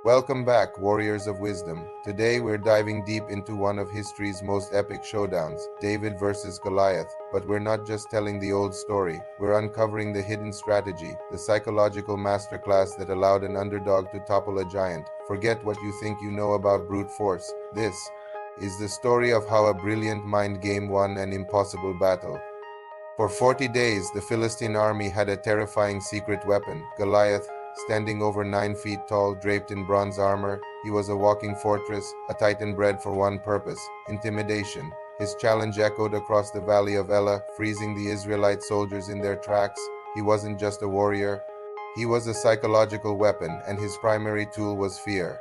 Welcome back, Warriors of Wisdom. Today we're diving deep into one of history's most epic showdowns, David versus Goliath. But we're not just telling the old story, we're uncovering the hidden strategy, the psychological masterclass that allowed an underdog to topple a giant. Forget what you think you know about brute force. This is the story of how a brilliant mind game won an impossible battle. For 40 days, the Philistine army had a terrifying secret weapon, Goliath. Standing over 9 feet tall, draped in bronze armor, he was a walking fortress, a titan bred for one purpose, intimidation. His challenge echoed across the valley of Elah, freezing the Israelite soldiers in their tracks. He wasn't just a warrior, he was a psychological weapon, and his primary tool was fear.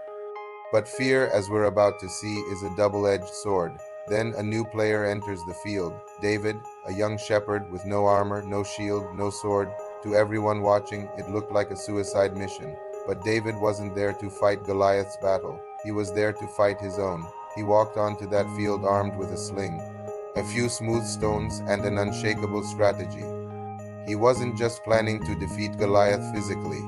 But fear, as we're about to see, is a double-edged sword. Then a new player enters the field, David, a young shepherd with no armor, no shield, no sword. To everyone watching, it looked like a suicide mission. But David wasn't there to fight Goliath's battle. He was there to fight his own. He walked onto that field armed with a sling, a few smooth stones, and an unshakable strategy. He wasn't just planning to defeat Goliath physically.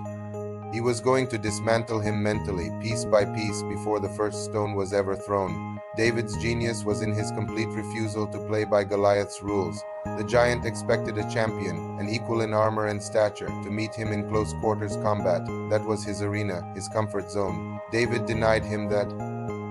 He was going to dismantle him mentally, piece by piece, before the first stone was ever thrown. David's genius was in his complete refusal to play by Goliath's rules. The giant expected a champion, an equal in armor and stature, to meet him in close quarters combat. That was his arena, his comfort zone. David denied him that.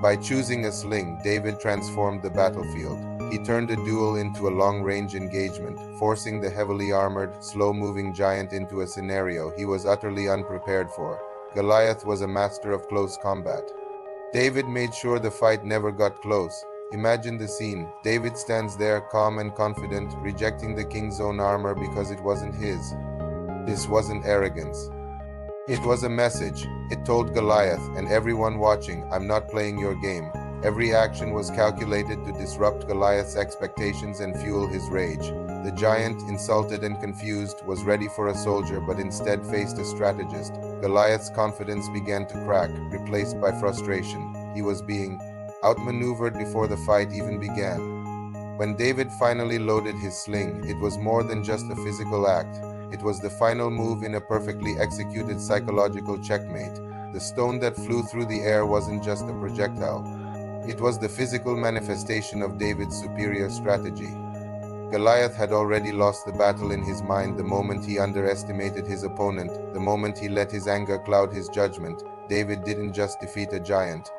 By choosing a sling, David transformed the battlefield. He turned a duel into a long-range engagement, forcing the heavily armored, slow-moving giant into a scenario he was utterly unprepared for. Goliath was a master of close combat. David made sure the fight never got close. Imagine the scene. David stands there, calm and confident, rejecting the king's own armor because it wasn't his. This wasn't arrogance. It was a message. It told Goliath and everyone watching, I'm not playing your game. Every action was calculated to disrupt Goliath's expectations and fuel his rage. The giant, insulted and confused, was ready for a soldier but instead faced a strategist. Goliath's confidence began to crack, replaced by frustration. He was being outmaneuvered before the fight even began. When David finally loaded his sling, it was more than just a physical act. It was the final move in a perfectly executed psychological checkmate. The stone that flew through the air wasn't just a projectile. It was the physical manifestation of David's superior strategy. Goliath had already lost the battle in his mind the moment he underestimated his opponent, the moment he let his anger cloud his judgment. David didn't just defeat a giant.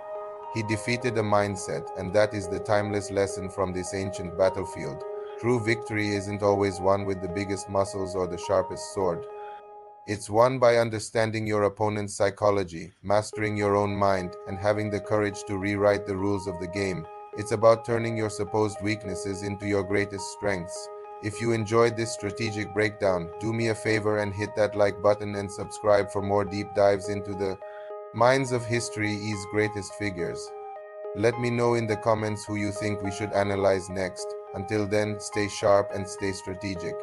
He defeated a mindset, and that is the timeless lesson from this ancient battlefield. True victory isn't always won with the biggest muscles or the sharpest sword. It's won by understanding your opponent's psychology, mastering your own mind, and having the courage to rewrite the rules of the game. It's about turning your supposed weaknesses into your greatest strengths. If you enjoyed this strategic breakdown, do me a favor and hit that like button and subscribe for more deep dives into the minds of history's greatest figures. Let me know in the comments who you think we should analyze next. Until then, stay sharp and stay strategic.